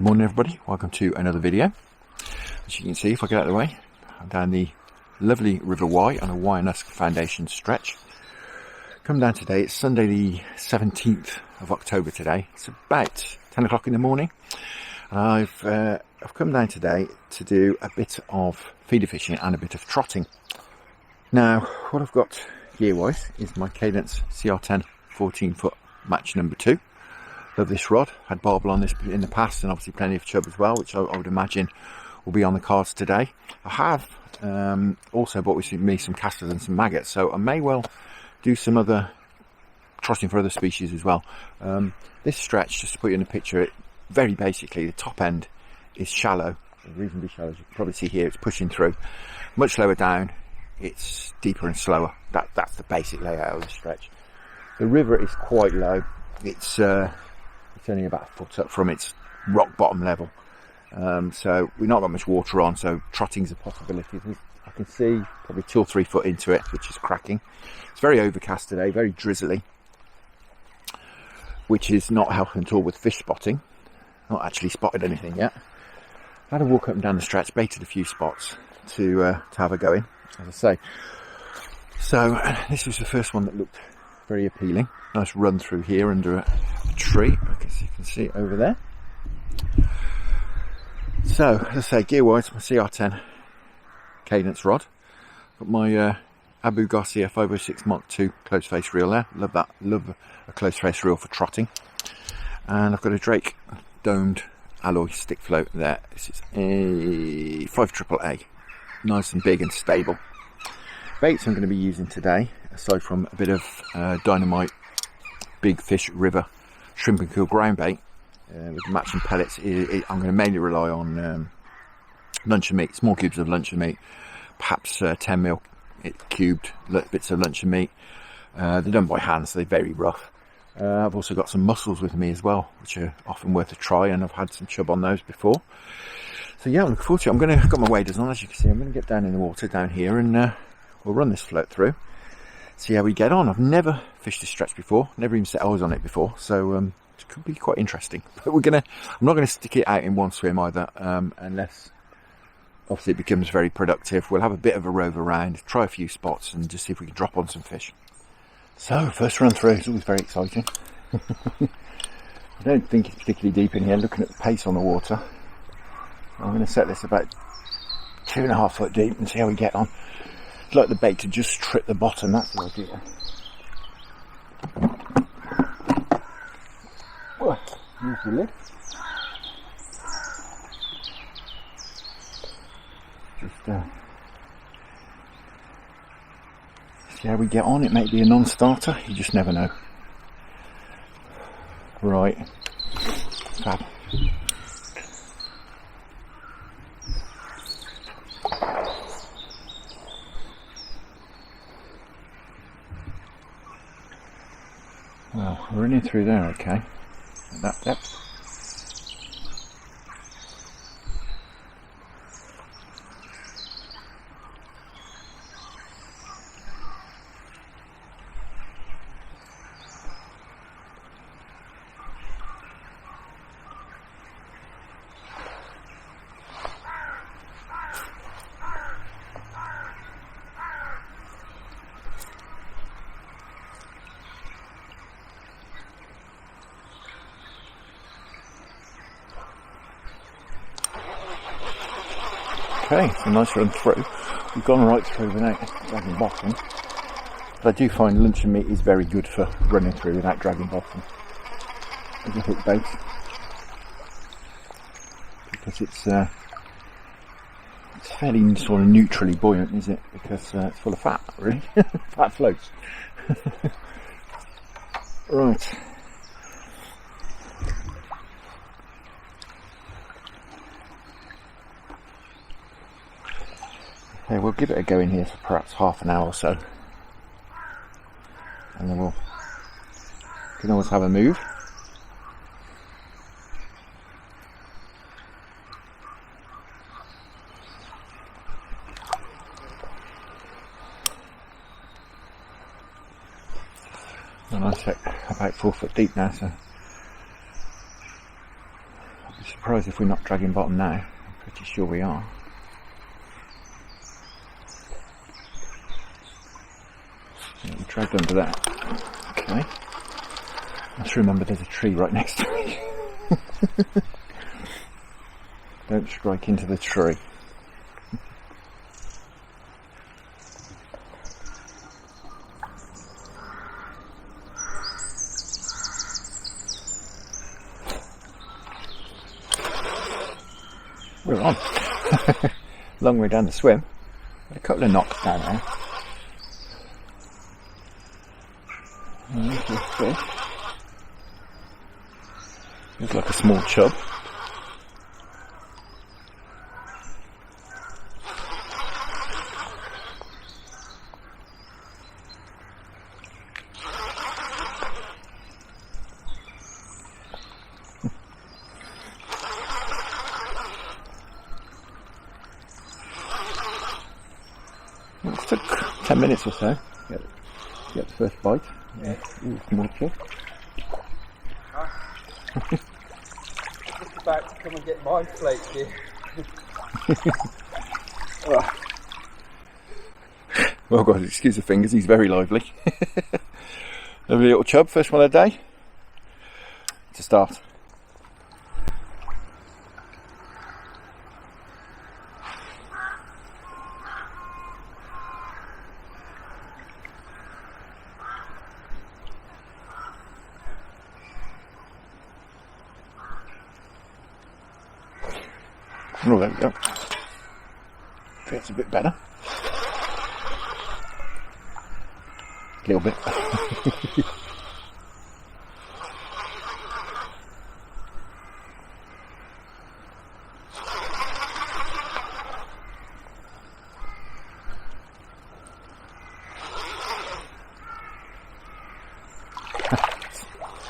Good morning everybody, welcome to another video. As you can see, if I get out of the way, I'm down the lovely River Wye on a Wye-Nusk Foundation stretch. Come down today, it's Sunday the 17th of October today. It's about 10 o'clock in the morning. I've come down today to do a bit of feeder fishing and a bit of trotting. Now, what I've got gear-wise is my Cadence CR10 14-foot match number 2. Love this rod. Had barbel on this in the past and obviously plenty of chub as well, which I would imagine will be on the cards today. I have also bought with me some casters and some maggots, so I may well do some other trotting for other species as well. This stretch, just to put you in the picture, it very basically the top end is shallow, reasonably shallow, as you can probably see here. It's pushing through. Much lower down, it's deeper and slower. That's the basic layout of the stretch. The river is quite low. It's only about a foot up from its rock bottom level, so we've not got much water on, so trotting's a possibility. I can see probably 2 or 3 foot into it, which is cracking. It's very overcast today, very drizzly, which is not helping at all with fish spotting. Not actually spotted anything yet. I had a walk up and down the stretch, baited a few spots to have a go in, as I say. So this was the first one that looked very appealing. Nice run through here under a tree, I guess you can see it over there. So, as I say, gear-wise, my CR10 Cadence rod. Got my Garcia 506 Mk2 close face reel there. Love that. Love a close face reel for trotting. And I've got a Drake domed alloy stick float there. This is a 5AAA. Nice and big and stable. Baits I'm going to be using today, aside from a bit of Dynamite big fish river shrimp and krill groundbait with matching pellets, I'm going to mainly rely on Luncheon Meat, small cubes of Luncheon Meat, perhaps 10mm cubed bits of Luncheon Meat. They're done by hand, so they're very rough. I've also got some mussels with me as well, which are often worth a try, and I've had some chub on those before. So yeah, I'm looking forward to it. I've got my waders on, as you can see. I'm going to get down in the water down here, and we'll run this float through, see how we get on. I've never fished this stretch before, never even set eyes on it before, so it could be quite interesting. But I'm not going to stick it out in one swim either, unless obviously it becomes very productive. We'll have a bit of a rove around, try a few spots, and just see if we can drop on some fish. So first run through is always very exciting. I don't think it's particularly deep in here, looking at the pace on the water. I'm going to set this about 2.5 foot deep and see how we get on. I'd like the bait to just trip the bottom, that's the idea. Use the lid. Just see how we get on. It may be a non-starter, you just never know. Right, fab. Well, we're running through there, okay, at that depth. Okay, it's a nice run through. We've gone right through without dragging bottom. But I do find Luncheon Meat is very good for running through without dragging bottom as a hook bait. Because it's fairly sort of neutrally buoyant, is it? Because it's full of fat, really. Fat floats. Right. Okay, we'll give it a go in here for perhaps half an hour or so, and then we can always have a move. And I'm about 4 foot deep now, so surprised if we're not dragging bottom now. I'm pretty sure we are. Yeah, we dragged under that. Okay. Let's remember there's a tree right next to me. Don't strike into the tree. We're on. Long way down the swim. Got a couple of knocks down there. And there's a fish. Looks like a small chub. It took 10 minutes or so to get the first bite. Yeah. Ooh, small chub. Just about to come and get my plate here. Oh God, excuse the fingers, he's very lively. Lovely little chub, first one of the day. To start. Oh, there we go. Feels a bit better. A little bit.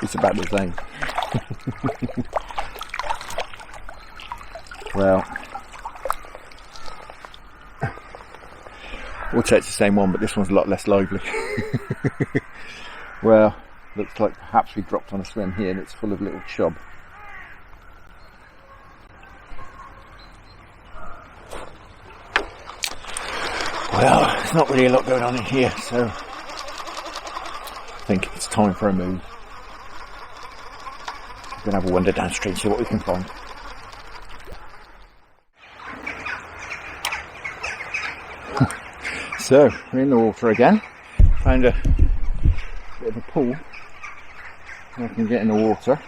It's about the same. Well, we'll take the same one, but this one's a lot less lively. Well, looks like perhaps we dropped on a swim here and it's full of little chub. Well, there's not really a lot going on in here, so I think it's time for a move. We're going to have a wander downstream, see what we can find. So, we're in the water again. Found a bit of a pool where I can get in the water.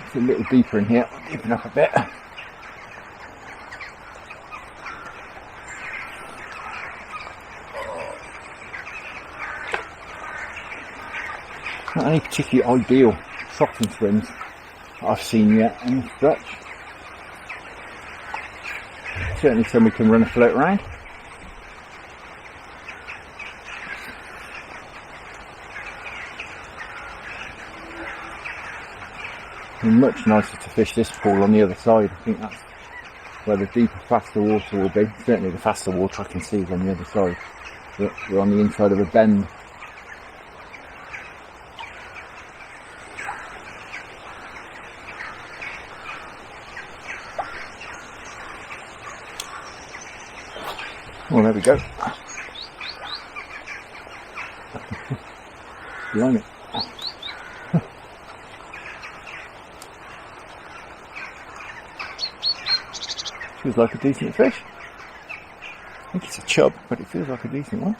It's a little deeper in here, I'll deepen up a bit. Not any particularly ideal trotting swims that I've seen yet on the stretch. Certainly some we can run a float around. And much nicer to fish this pool on the other side. I think that's where the deeper, faster water will be. Certainly the faster water I can see is on the other side. But we're on the inside of a bend. Well, there we go. Line it. Feels like a decent fish. I think it's a chub, but it feels like a decent one.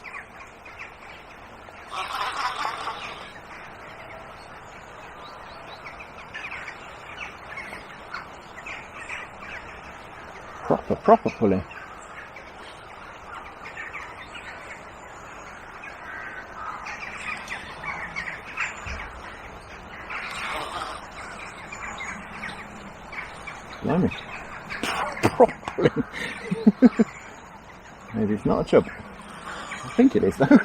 Proper pulling. Blimey. Properly. Maybe it's not a chub. I think it is though.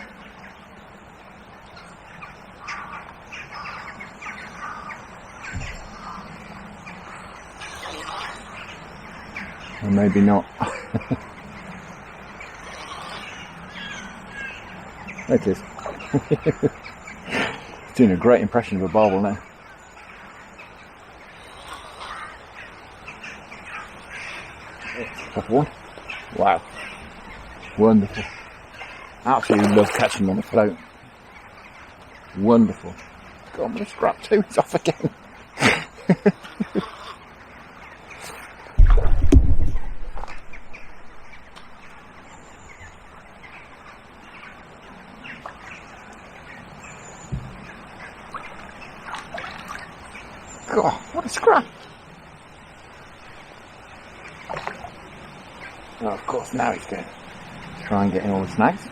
Or maybe not. There it is. Doing a great impression of a barbel now. Proper one. Wow. Wonderful. Absolutely love catching them on the float. Wonderful. God, I'm going to scrap too. It's off again. God, what a scrap. Oh, of course, now he's going to try and get in all the snags.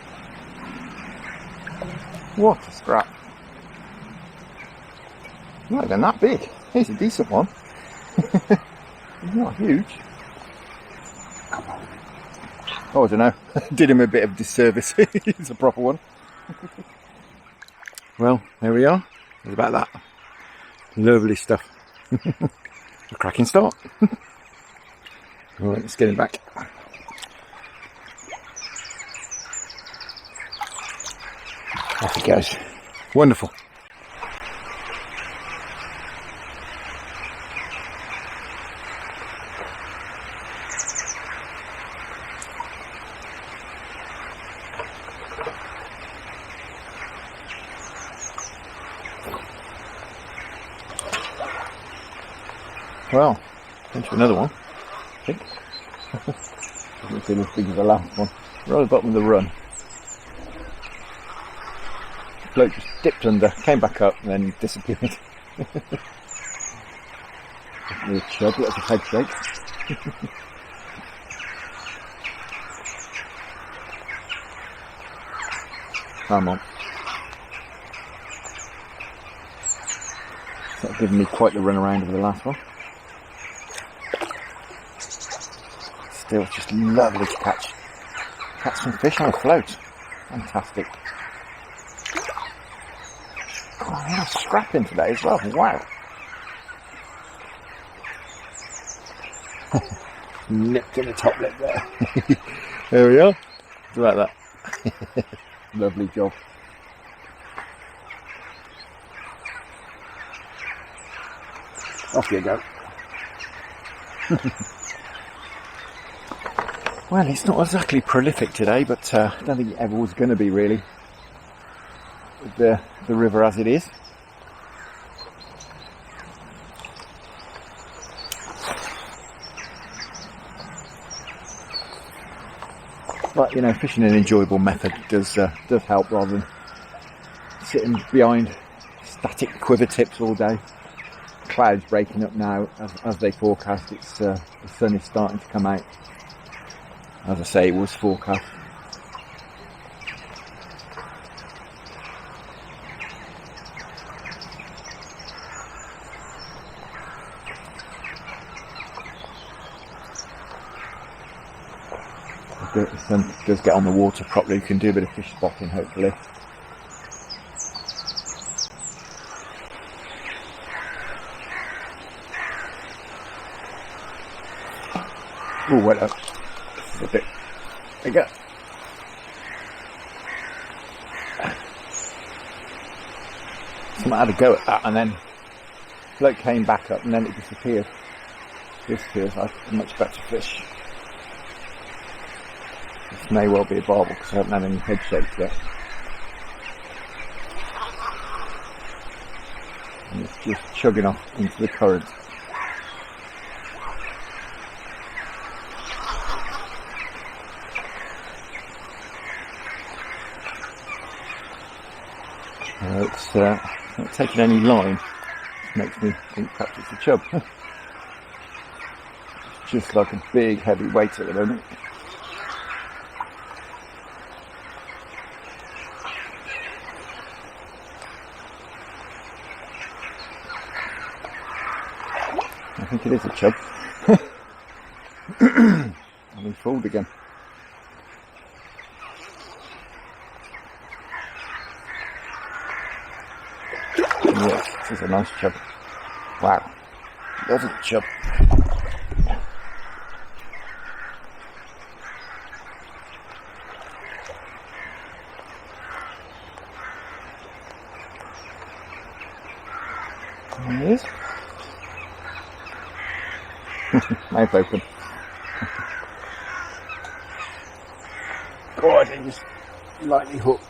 What a scrap. Not even that big. He's a decent one. He's not huge. Oh, I don't know. Did him a bit of disservice. He's a proper one. Well, there we are. It's about that. Lovely stuff. A cracking start. Alright, let's get him back. Off he goes. Wonderful. Well, into another one, I think. Doesn't seem as big as the last one. Right at the bottom of the run. The bloke just dipped under, came back up, and then disappeared. Definitely a chub, lots of head shake. Come on. It's not giving me quite the run around of the last one. Still just lovely to catch some fish on a float. Fantastic. God, I'm scrapping today as well. Wow. Nipped in the top lip there. There we are. How about that? Lovely job. Off you go. Well, it's not exactly prolific today, but I don't think it ever was going to be really, with the river as it is. But, you know, fishing an enjoyable method does help, rather than sitting behind static quiver tips all day. Clouds breaking up now, as they forecast. It's the sun is starting to come out. As I say, it was forecast. If the sun does get on the water properly, you can do a bit of fish spotting, hopefully. Oh, wait up. This is a bit bigger. Someone had a go at that, and then the bloke came back up, and then it disappeared. Disappears like a much better fish. This may well be a barbel because I haven't had any head shakes yet. And it's just chugging off into the current. It's not taking any line, which makes me think perhaps it's a chub. It's just like a big heavy weight at the moment. I think it is a chub. I've been fooled again. Yes, this is a nice chub. Wow, lovely chub. There he is. Mouth open. God, he just lightly hooked.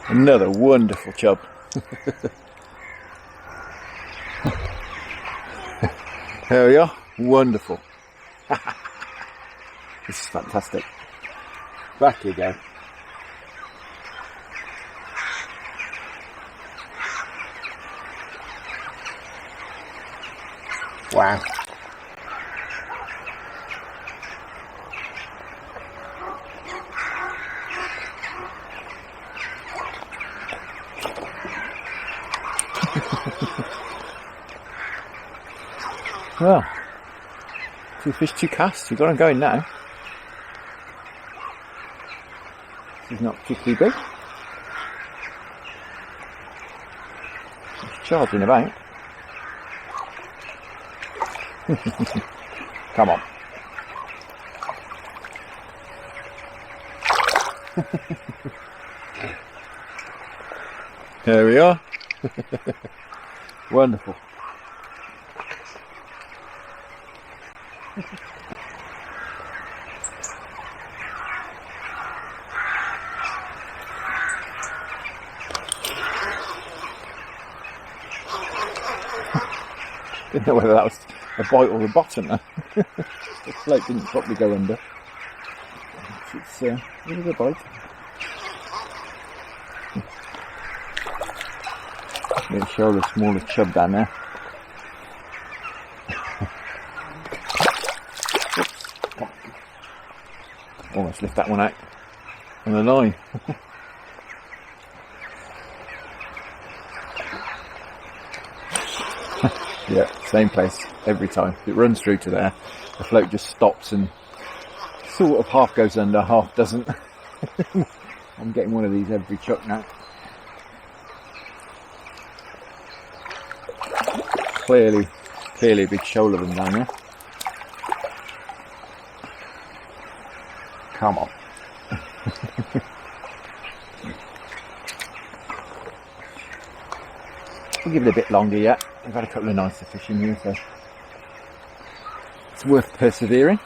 Another wonderful chub. There we are. Wonderful. This is fantastic. Back you go. Wow. Well, 2 fish, 2 casts. We've got them going now. He's not particularly big. He's charging about. Come on. There we are. Wonderful. Didn't know whether that was a bite or a bottom there. The float didn't properly go under. It's a little bite. Let me show the smaller chub down there. Almost lift that one out on the line. Yeah, same place every time. It runs through to there. The float just stops and sort of half goes under, half doesn't. I'm getting one of these every chuck now. Clearly a big shoal of them down there. Come on. We'll give it a bit longer yet. We've had a couple of nicer fish in here, so it's worth persevering.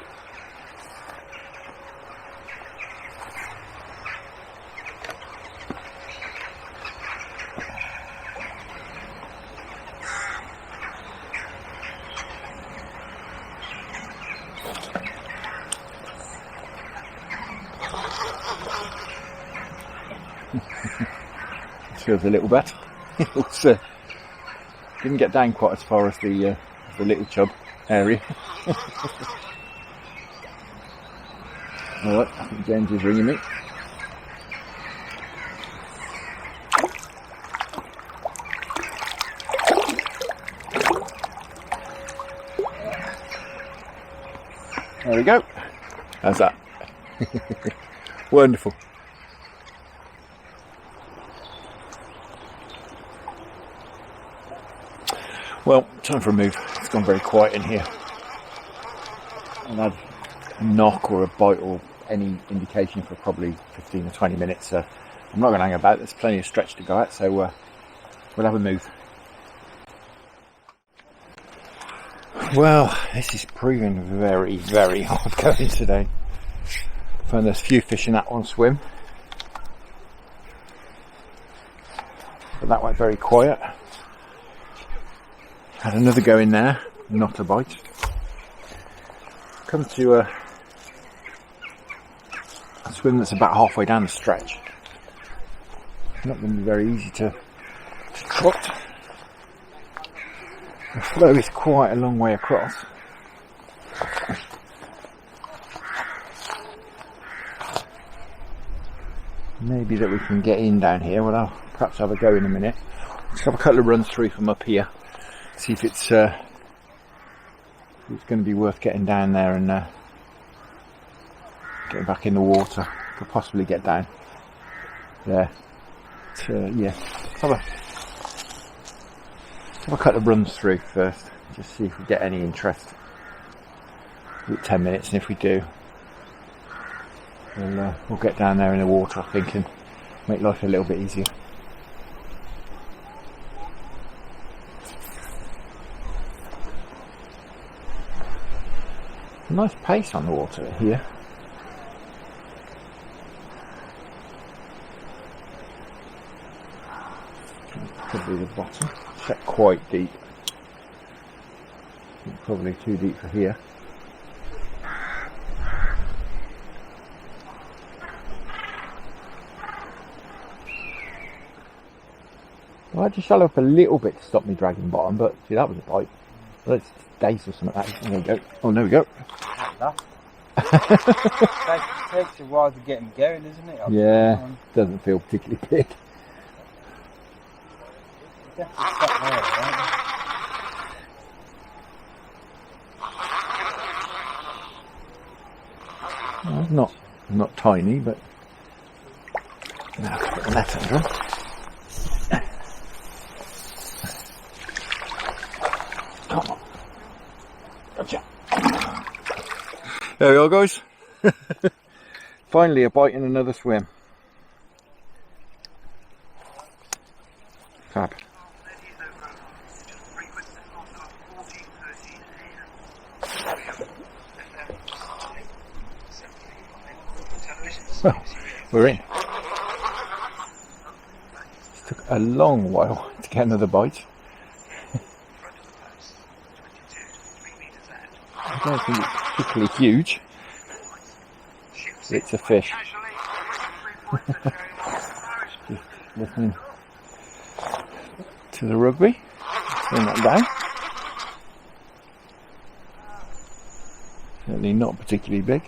This feels a little better. It was, didn't get down quite as far as the little chub area. Alright, I think James is ringing me. There we go. How's that? Wonderful. Well, time for a move. It's gone very quiet in here. I've had a knock or a bite or any indication for probably 15 or 20 minutes. So I'm not going to hang about. There's plenty of stretch to go at, so we'll have a move. Well, this is proving very, very hard going today. Found there's a few fish in that one swim, but that went very quiet. Had another go in there, not a bite. Come to a swim that's about halfway down the stretch. Not going to be very easy to trot. The flow is quite a long way across. Maybe that we can get in down here. Well, I'll perhaps have a go in a minute. Let's have a couple of runs through from up here. See if it's going to be worth getting down there and getting back in the water. Could possibly get down there. Yeah, let's have a couple of runs through first. Just see if we get any interest. About 10 minutes, and if we do, we'll get down there in the water, I think, and make life a little bit easier. Nice pace on the water here. Could be the bottom. Set quite deep. Probably too deep for here. I had to shallow up a little bit to stop me dragging bottom, but see, that was a bite. Let's dace or something like that. There we go. Oh, there we go. It takes a while to get them going, doesn't it? Yeah, doesn't feel particularly big. Definitely stop there, right? Well, not tiny, but now put the net under. Come on. Gotcha. There we are, guys. Finally a bite in another swim. Fab. Well, we're in. It took a long while to get another bite. I don't think it's particularly huge. It's a fish. Just listening to the rugby. Turn that down. Certainly not particularly big.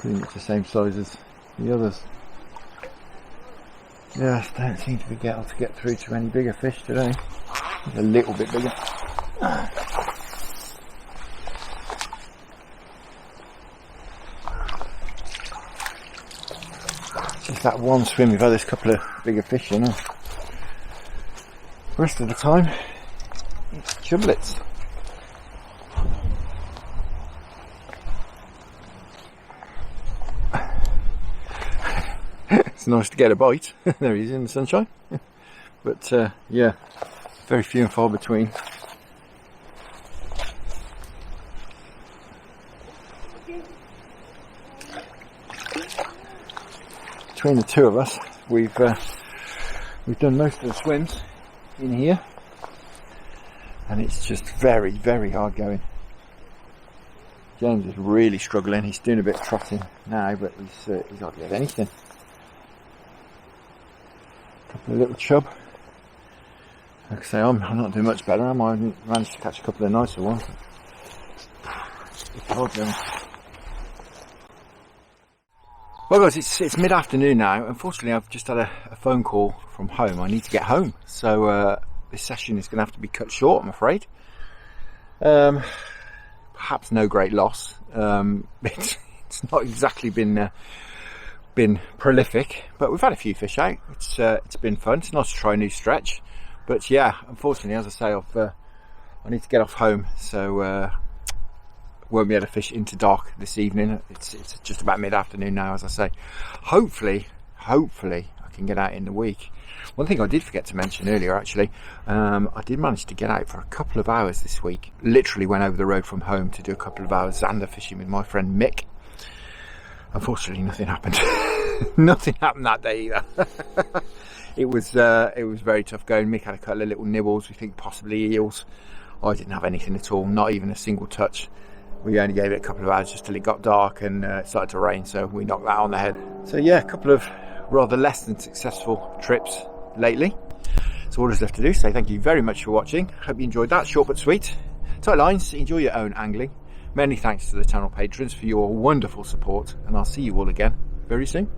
Pretty much the same size as the others. Yeah, I don't seem to be able to get through to any bigger fish today. It's a little bit bigger. Just that one swim we've had this couple of bigger fish in. The rest of the time, it's chublets. It's nice to get a bite. There he is in the sunshine. But yeah, very few and far between. Between the two of us, we've done most of the swims in here, and it's just very, very hard going. James is really struggling. He's doing a bit of trotting now, but he's hardly had anything. A little chub. Like I say, I'm not doing much better. I managed to catch a couple of nicer ones. It's hard going. Well guys, it's mid-afternoon now. Unfortunately, I've just had a phone call from home. I need to get home, so this session is going to have to be cut short, I'm afraid. Perhaps no great loss. It's not exactly been prolific, but we've had a few fish out. It's been fun. It's nice to try a new stretch, but yeah, unfortunately, as I say, I need to get off home, so won't be able to fish into dark this evening. It's just about mid-afternoon now, as I say. Hopefully I can get out in the week. One thing I did forget to mention earlier, actually, I did manage to get out for a couple of hours this week. Literally went over the road from home to do a couple of hours zander fishing with my friend Mick. Unfortunately, nothing happened. Nothing happened that day either. It was very tough going. Mick had a couple of little nibbles. We think possibly eels. I didn't have anything at all. Not even a single touch. We only gave it a couple of hours just till it got dark and it started to rain. So we knocked that on the head. So yeah, a couple of rather less than successful trips lately. So all there's left to do. Say thank you very much for watching. Hope you enjoyed that. Short but sweet. Tight lines. Enjoy your own angling. Many thanks to the channel patrons for your wonderful support, and I'll see you all again very soon.